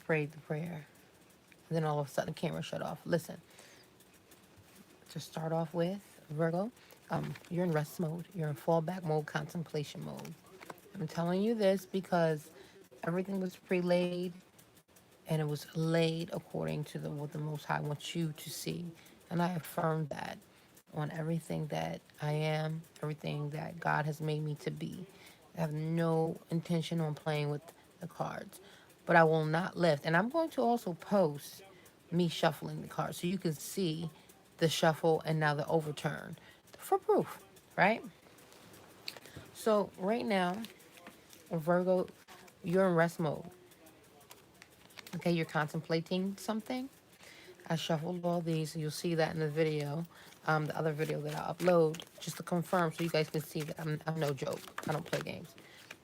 prayed the prayer. And then all of a sudden the camera shut off. Listen, to start off with, Virgo, you're in rest mode. You're in fallback mode, contemplation mode. I'm telling you this because everything was pre-laid and it was laid according to what the Most High wants you to see. And I affirm that on everything that I am, everything that God has made me to be. I have no intention on playing with the cards, but I will not lift. And I'm going to also post me shuffling the cards so you can see the shuffle and now the overturn for proof, right? So right now, Virgo, you're in rest mode. Okay, you're contemplating something. I shuffled all these, so you'll see that in the video, the other video that I upload, just to confirm so you guys can see that I'm no joke. I don't play games.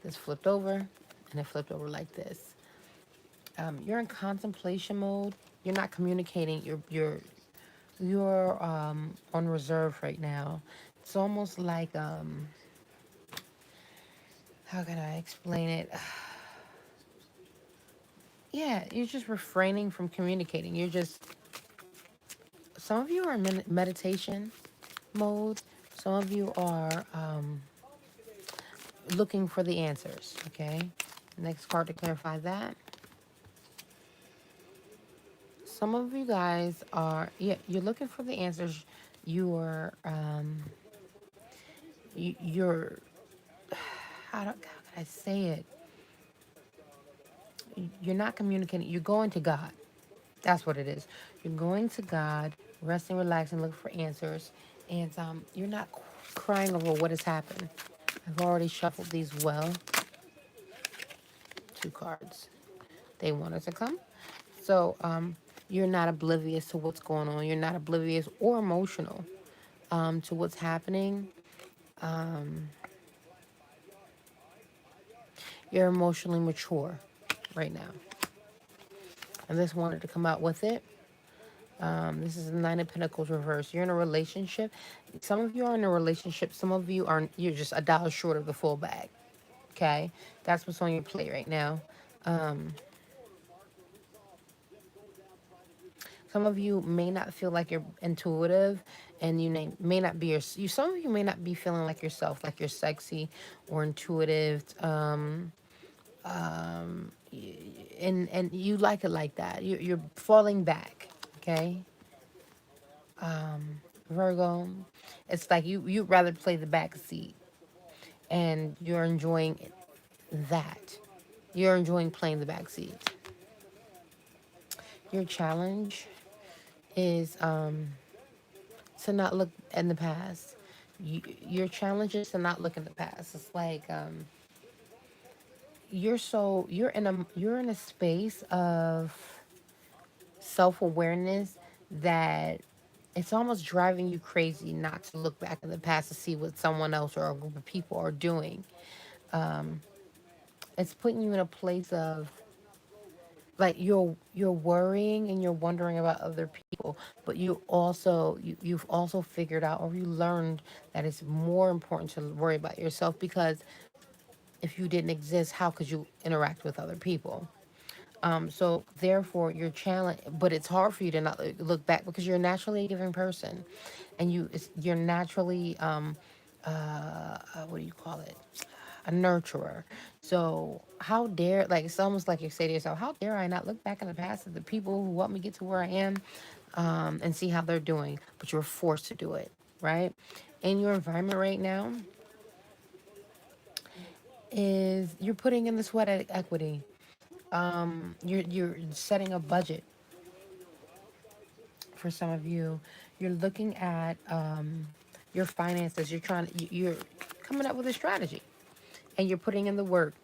This flipped over, and it flipped over like this. You're in contemplation mode. You're not communicating. You're on reserve right now. It's almost like how can I explain it? Yeah, you're just refraining from communicating. You're just, some of you are in meditation mode. Some of you are looking for the answers, okay? Next card to clarify that. Some of you guys are, yeah, you're looking for the answers. You're, you're, how can I say it? You're not communicating. You're going to God. That's what it is. You're going to God, resting, relaxing, looking for answers. And you're not crying over what has happened. I've already shuffled these well. 2 cards. They wanted to come. So you're not oblivious to what's going on. You're not oblivious or emotional to what's happening. You're emotionally mature right now. And this wanted to come out with it. This is the 9 of Pentacles reverse. You're in a relationship. Some of you are in a relationship. Some of you are, you're just a dollar short of the full bag. Okay? That's what's on your plate right now. Some of you may not feel like you're intuitive, and may not be some of you may not be feeling like yourself, like you're sexy or intuitive, and you like it like that. You're falling back, okay? Virgo, it's like you'd rather play the back seat, and you're enjoying that. You're enjoying playing the back seat. Your challenge is to not look in the past. Your challenge is to not look in the past. It's like you're in a space of self-awareness that it's almost driving you crazy not to look back in the past to see what someone else or a group of people are doing. It's putting you in a place of like you're worrying and you're wondering about other people, but you've also figured out, or you learned, that it's more important to worry about yourself, because if you didn't exist, how could you interact with other people? So therefore your challenge, but it's hard for you to not look back because you're naturally a giving person, and you're naturally what do you call it, a nurturer. So how dare, like, it's almost like you say to yourself, how dare I not look back in the past at the people who helped me get to where I am, and see how they're doing. But you're forced to do it, right? In your environment right now is you're putting in the sweat equity. You're setting a budget. For some of you, you're looking at your finances. You're coming up with a strategy, and you're putting in the work.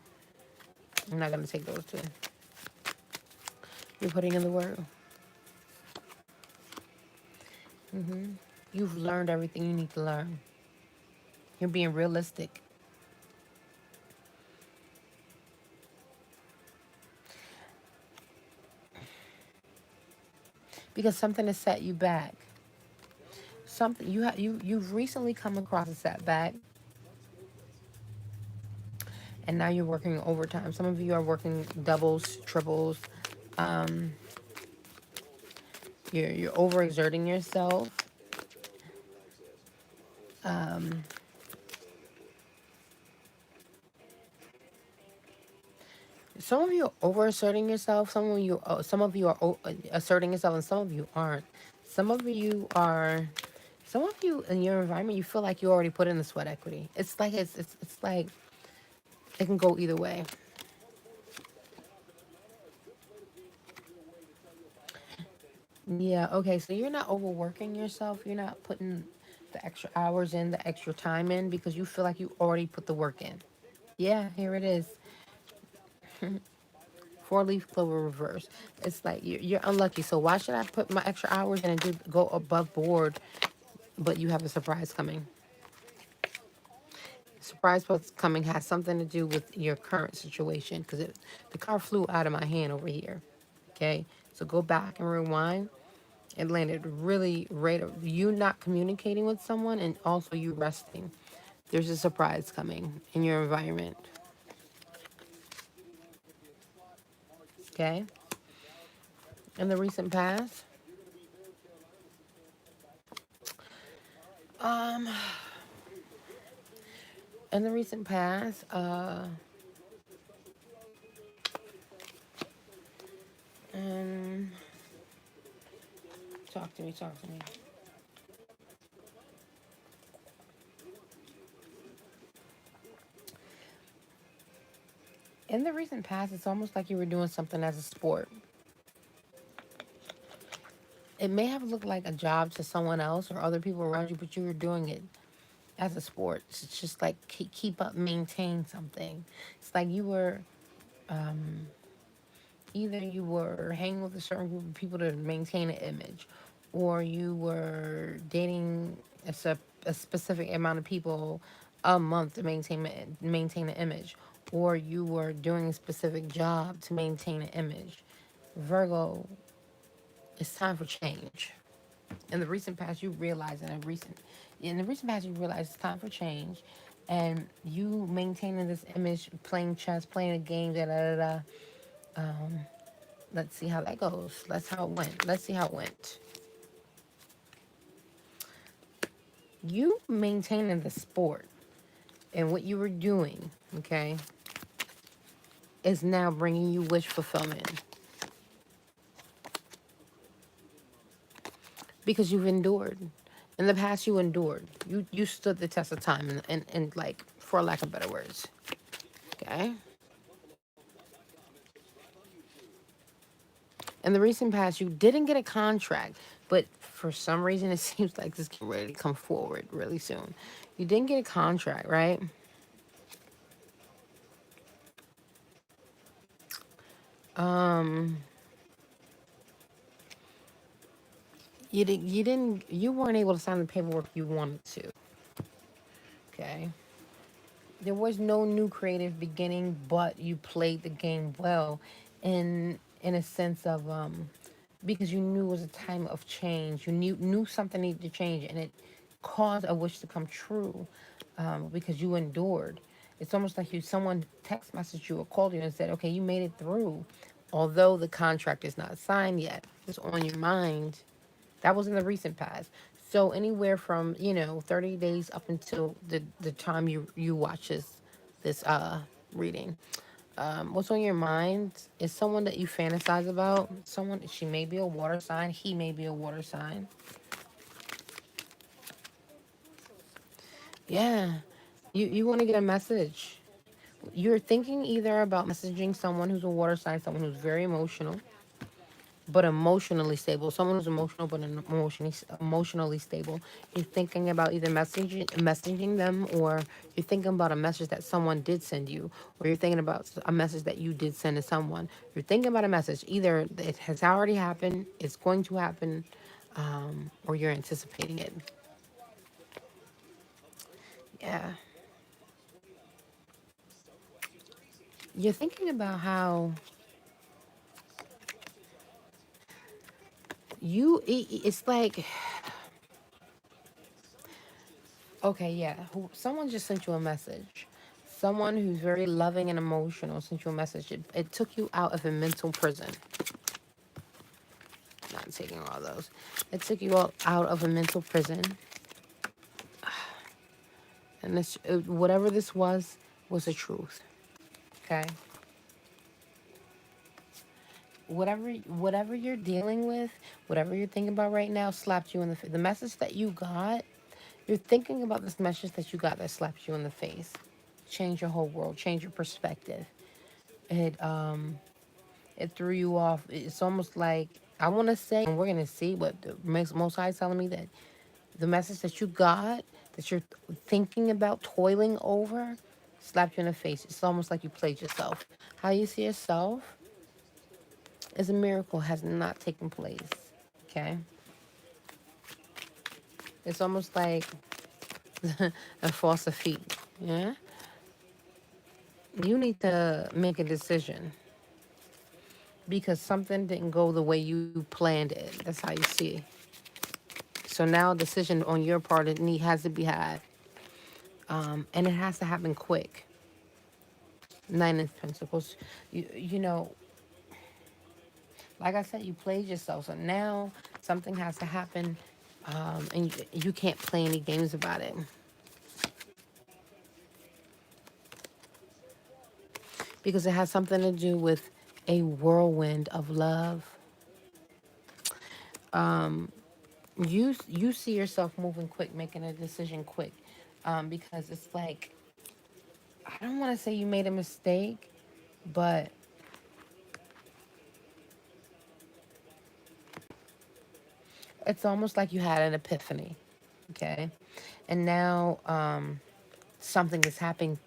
I'm not going to take those two. You're putting in the work. You've learned everything you need to learn. You're being realistic. Because something has set you back. Something you've recently come across a setback, and now you're working overtime. Some of you are working doubles, triples, You're overexerting yourself. Some of you are overasserting yourself. Some of you are asserting yourself, and some of you aren't. Some of you are. Some of you in your environment, you feel like you already put in the sweat equity. It's like it can go either way. Yeah. Okay. So you're not overworking yourself. You're not putting the extra hours in, the extra time in, because you feel like you already put the work in. Yeah. Here it is. Four leaf clover reverse. It's like you're unlucky. So why should I put my extra hours in and go above board? But you have a surprise coming. Surprise what's coming has something to do with your current situation because the car flew out of my hand over here. Okay, so go back and rewind. It landed really right. You not communicating with someone, and also you resting. There's a surprise coming in your environment. Okay, in the recent past, um, in the recent past, um, talk to me, talk to me. In the recent past, it's almost like you were doing something as a sport. It may have looked like a job to someone else or other people around you, but you were doing it as a sport. It's just like keep up, maintain something. It's like you were either you were hanging with a certain group of people to maintain an image, or you were dating a specific amount of people a month to maintain an image, or you were doing a specific job to maintain an image. Virgo, it's time for change. In the recent past, you realize in the recent past you realize it's time for change, and you maintaining this image, playing chess, playing a game, da da da. Da. Let's see how that goes. Let's how it went. Let's see how it went. You maintaining the sport and what you were doing, okay, is now bringing you wish fulfillment because you've endured. In the past, you endured. You stood the test of time, and like, for lack of better words, okay. In the recent past, you didn't get a contract, but for some reason, it seems like this getting ready to come forward really soon. You didn't get a contract, right? Um, you weren't able to sign the paperwork you wanted to. Okay. There was no new creative beginning, but you played the game well, in a sense of because you knew it was a time of change. You knew something needed to change, and it caused a wish to come true because you endured. It's almost like someone text messaged you or called you and said, "Okay, you made it through," although the contract is not signed yet. It's on your mind. That was in the recent past. So anywhere from 30 days up until the time you watch this reading. What's on your mind is someone that you fantasize about. Someone, she may be a water sign. He may be a water sign. Yeah, you want to get a message. You're thinking either about messaging someone who's a water sign, someone who's very emotional, but emotionally stable. Someone who's emotional but emotionally stable. You're thinking about either messaging them, or you're thinking about a message that someone did send you, or you're thinking about a message that you did send to someone. You're thinking about a message. Either it has already happened, it's going to happen, or you're anticipating it. Yeah. You're thinking about how it's like, okay, yeah. Someone just sent you a message. Someone who's very loving and emotional sent you a message. It took you out of a mental prison. not taking all those. It took you all out of a mental prison. And this, whatever this was the truth. Okay? Whatever you're dealing with, whatever you're thinking about right now, slapped you in the face. The message that you got, you're thinking about this message that you got that slapped you in the face. Change your whole world, change your perspective. It threw you off. It's almost like, I want to say, and we're gonna see what the Most High is telling me, that the message that you got, that you're thinking about, toiling over, slapped you in the face. It's almost like you played yourself. How you see yourself is a miracle has not taken place. Okay, it's almost like a false defeat. Yeah, you need to make a decision because something didn't go the way you planned it. That's how you see it. So now a decision on your part has to be had, and it has to happen quick. Nine of Pentacles. You know, like I said, you played yourself. So now something has to happen, and you can't play any games about it because it has something to do with a whirlwind of love. You see yourself moving quick, making a decision quick, because it's like, I don't want to say you made a mistake, but it's almost like you had an epiphany, okay? And now something is happening,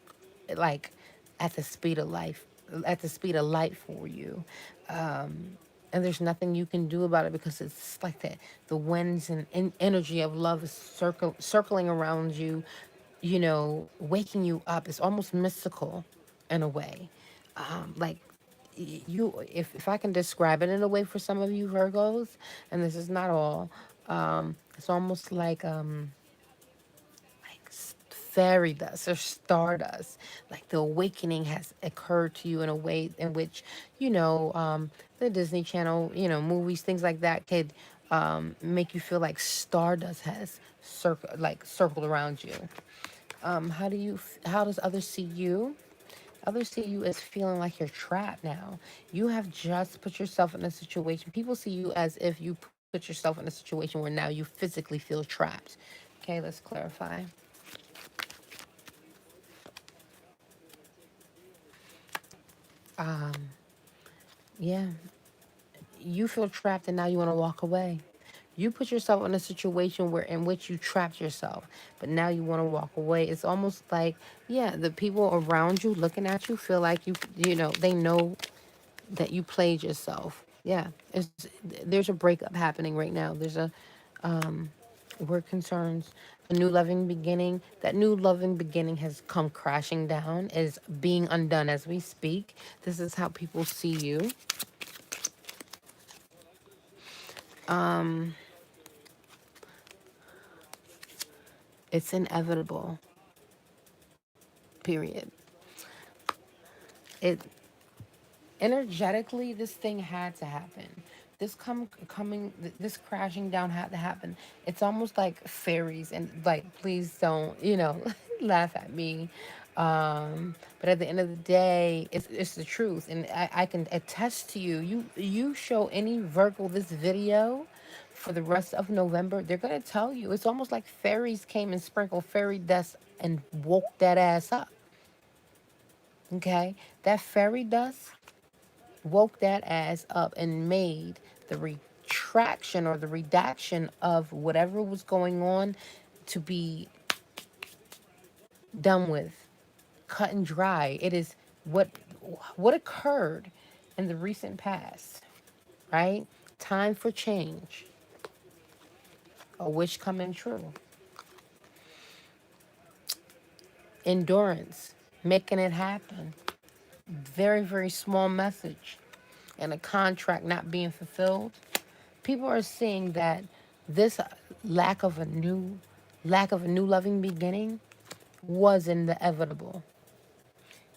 like at the speed of life, at the speed of light for you. And there's nothing you can do about it because it's like that. The winds and energy of love is circling around you, waking you up. It's almost mystical in a way. Like if I can describe it in a way for some of you Virgos, and this is not all, it's almost like fairy dust or stardust. Like the awakening has occurred to you in a way in which, the Disney Channel, movies, things like that could make you feel like stardust has circled around you. How does others see you? Others see you as feeling like you're trapped now. You have just put yourself in a situation. People see you as if you put yourself in a situation where now you physically feel trapped. Okay, let's clarify. Yeah, you feel trapped and now you want to walk away. You put yourself in a situation where in which you trapped yourself, but now you want to walk away. It's almost like, yeah, the people around you looking at you feel like they know that you played yourself. Yeah, there's a breakup happening right now. There's a word concerns a new loving beginning. That new loving beginning has come crashing down, is being undone as we speak. This is how people see you. It's inevitable. Period. It energetically, this thing had to happen. This crashing down had to happen. It's almost like fairies, and like, please don't, laugh at me. But at the end of the day, it's the truth, and I can attest to you. You show any Virgo this video for the rest of November, they're gonna tell you it's almost like fairies came and sprinkled fairy dust and woke that ass up. Okay, that fairy dust woke that ass up and made the retraction or the redaction of whatever was going on to be done with, cut and dry. It is what occurred in the recent past, right? Time for change, a wish coming true, endurance, making it happen. Very, very small message, and a contract not being fulfilled. People are seeing that this lack of a new lack of a new loving beginning was inevitable.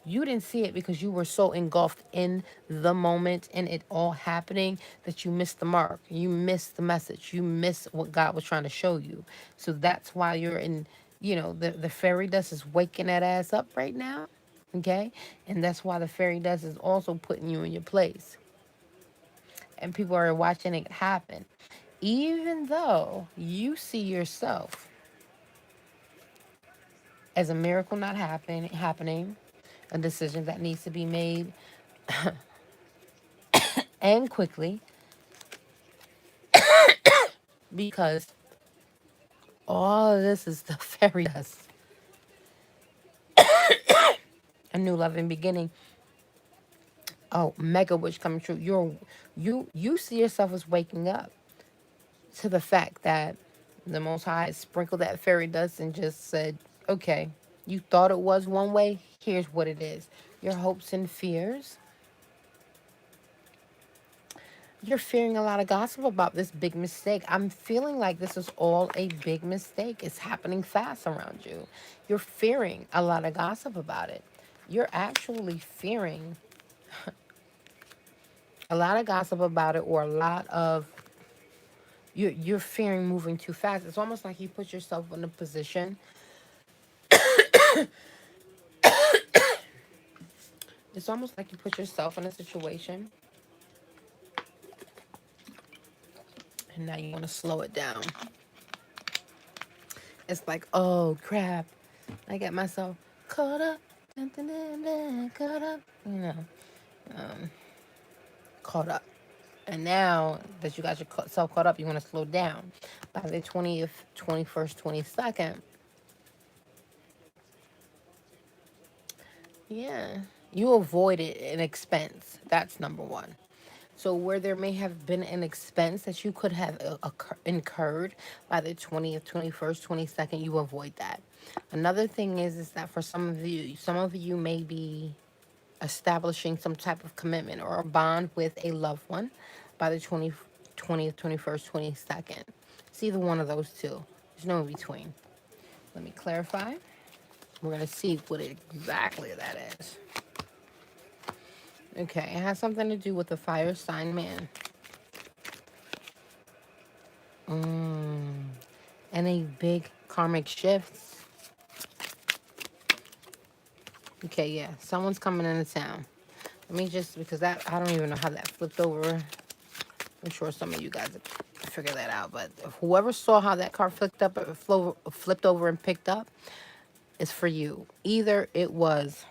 You didn't see it because you were so engulfed in the moment and it all happening that you missed the mark. You missed the message. You missed what God was trying to show you. So that's why you're in, the fairy dust is waking that ass up right now. Okay? And that's why the fairy dust is also putting you in your place. And people are watching it happen. Even though you see yourself as a miracle not happening, a decision that needs to be made and quickly, because all of this is the fairy dust. A new love and beginning. Oh, mega wish coming true. You see yourself as waking up to the fact that the Most High sprinkled that fairy dust and just said, okay, you thought it was one way, here's what it is. Your hopes and fears. You're fearing a lot of gossip about this big mistake. I'm feeling like this is all a big mistake. It's happening fast around you. You're fearing a lot of gossip about it. You're actually fearing a lot of gossip about it, or a lot of you're fearing moving too fast. It's almost like you put yourself in a position. It's almost like you put yourself in a situation and now you want to slow it down. It's like, oh crap, I got myself caught up, dun, dun, dun, dun, caught up, um, caught up. And now that you got yourself caught up, you want to slow down. By the 20th, 21st, 22nd, yeah, you avoided an expense. That's number one. So where there may have been an expense that you could have incurred by the 20th, 21st, 22nd, you avoid that. Another thing is that for some of you may be establishing some type of commitment or a bond with a loved one by the 20th, 21st, 22nd. It's either one of those two. There's no in between. Let me clarify. We're going to see what exactly that is. Okay, it has something to do with the fire sign man. And a big karmic shifts. Okay, yeah, someone's coming into town. Let me just, because that, I don't even know how that flipped over. I'm sure some of you guys figure that out, but whoever saw how that card flipped over and picked up is for you. Either it was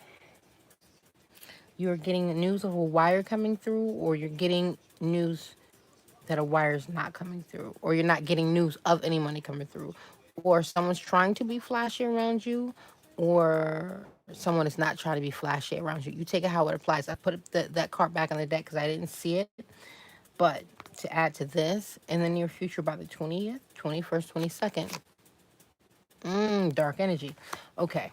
you're getting news of a wire coming through, or you're getting news that a wire is not coming through, or you're not getting news of any money coming through, or someone's trying to be flashy around you, or someone is not trying to be flashy around you. You take it how it applies. I put that card back on the deck because I didn't see it, but to add to this, in the near future, by the 20th, 21st, 22nd, dark energy. Okay,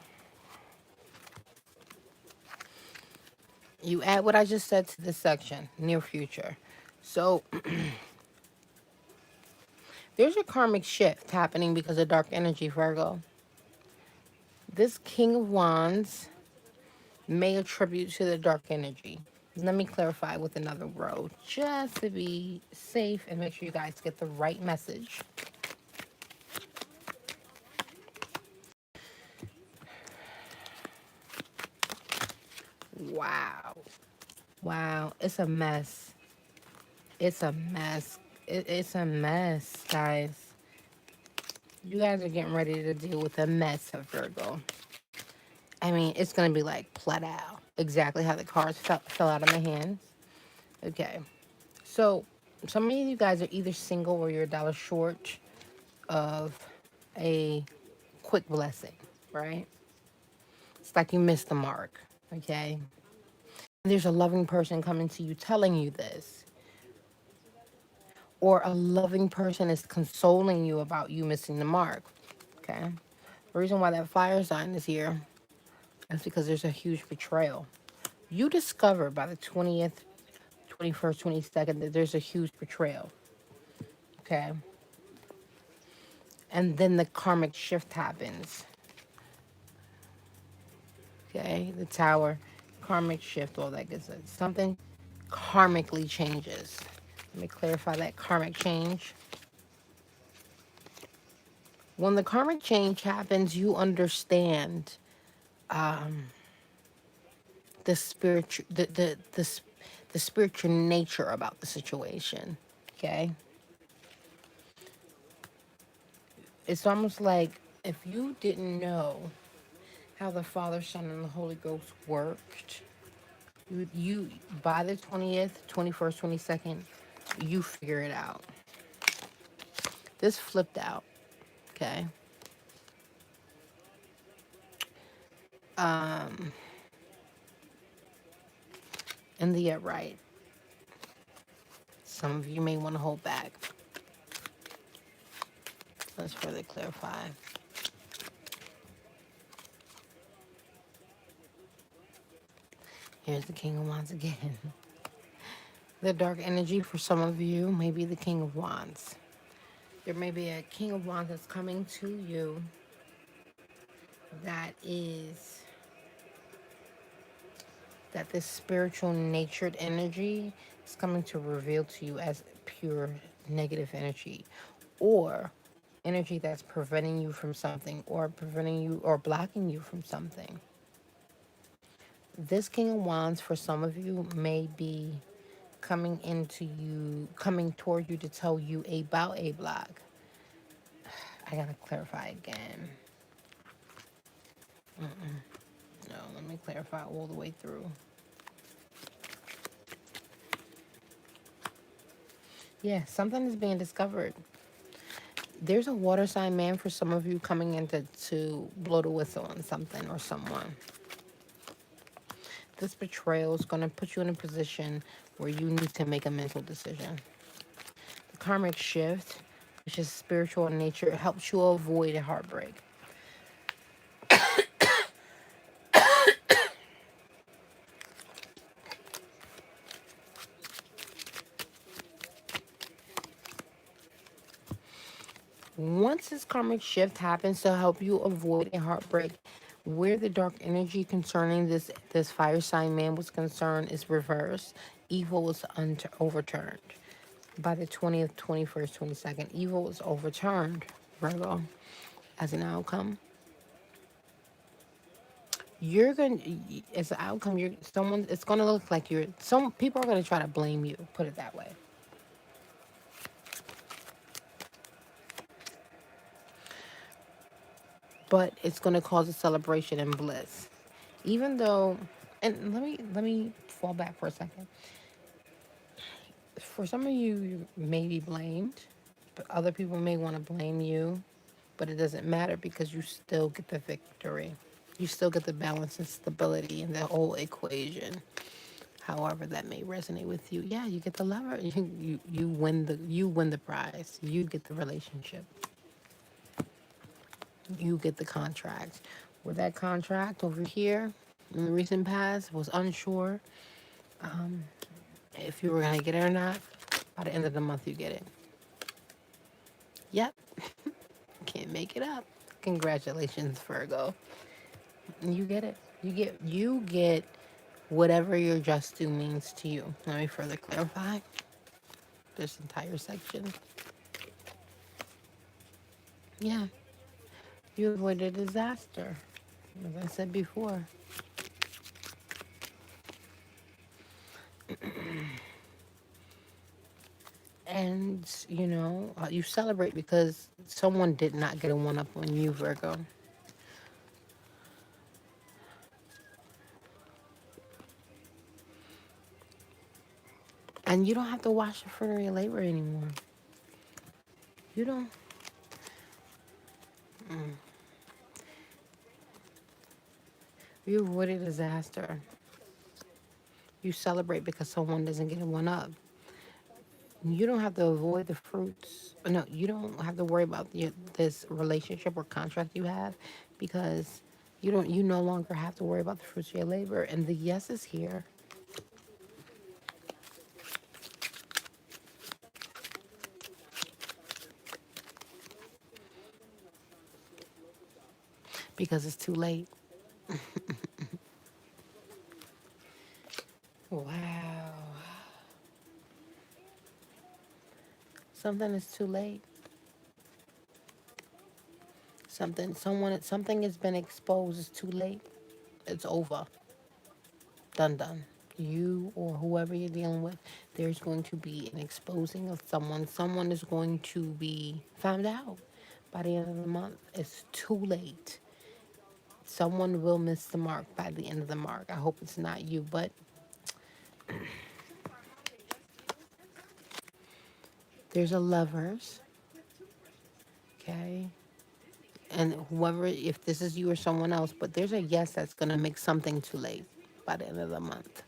you add what I just said to this section, near future. So there's a karmic shift happening because of dark energy, Virgo. This King of Wands may attribute to the dark energy. Let me clarify with another road, just to be safe and make sure you guys get the right message. Wow. Wow. It's a mess. It's a mess. It's a mess, guys. You guys are getting ready to deal with a mess of Virgo. I mean, it's going to be like plat out. Exactly how the cards fell out of my hands. Okay. So, some of you guys are either single or you're a dollar short of a quick blessing, right? It's like you missed the mark, okay? There's a loving person coming to you telling you this. Or a loving person is consoling you about you missing the mark, okay? The reason why that fire sign is here is because there's a huge betrayal. You discover by the 20th, 21st, 22nd that there's a huge betrayal, okay? And then the karmic shift happens, okay? The Tower Karmic shift, all that good stuff. Something karmically changes. Let me clarify that karmic change. When the karmic change happens, you understand the spiritual the spiritual nature about the situation. Okay? It's almost like if you didn't know how the Father, Son, and the Holy Ghost worked, you by the 20th, 21st, 22nd, you figure it out. This flipped out. Okay? In the upright. Some of you may want to hold back. Let's further clarify. Here's the King of Wands again. The dark energy for some of you may be the King of Wands. There may be a King of Wands that's coming to you that is that this spiritual natured energy is coming to reveal to you as pure negative energy, or energy that's preventing you from something, or preventing you or blocking you from something. This King of Wands for some of you may be coming toward you to tell you about a block. I gotta clarify again. No, let me clarify all the way through. Yeah, something is being discovered. There's a water sign man for some of you coming in to blow the whistle on something or someone. This betrayal is going to put you in a position where you need to make a mental decision. The karmic shift, which is spiritual in nature, helps you avoid a heartbreak. Once this karmic shift happens to help you avoid a heartbreak, where the dark energy concerning this fire sign man was concerned is reversed. Evil was overturned. By the 20th, 21st, 22nd, evil is overturned, Virgo. As an outcome, you're going to, as an outcome, it's going to look like some people are going to try to blame you, put it that way. But it's going to cause a celebration and bliss. Even though, and let me fall back for a second. For some of you, you may be blamed, but other people may want to blame you, but it doesn't matter because you still get the victory. You still get the balance and stability in the whole equation. However that may resonate with you. Yeah, you get the lover. You win the prize. You get the relationship. You get the contract. Where that contract over here in the recent past was unsure if you were gonna get it or not, by the end of the month you get it. Yep. Can't make it up. Congratulations, Virgo. You get it. You get whatever your just due means to you. Let me further clarify this entire section. Yeah. You avoided disaster. As I said before. And, you celebrate because someone did not get a one up on you, Virgo. And you don't have to wash the fruit of your labor anymore. You don't. You avoided disaster. You celebrate because someone doesn't get a one up. You don't have to avoid the fruits. No, you don't have to worry about this relationship or contract you have because you no longer have to worry about the fruits of your labor. And the yes is here. Because it's too late. Wow. Something is too late. Something has been exposed. It's too late. It's over. Done, done. You or whoever you're dealing with, there's going to be an exposing of someone. Someone is going to be found out by the end of the month. It's too late. Someone will miss the mark by the end of the mark. I hope it's not you, but there's a lovers, okay? And whoever, if this is you or someone else, but there's a yes that's going to make something too late by the end of the month.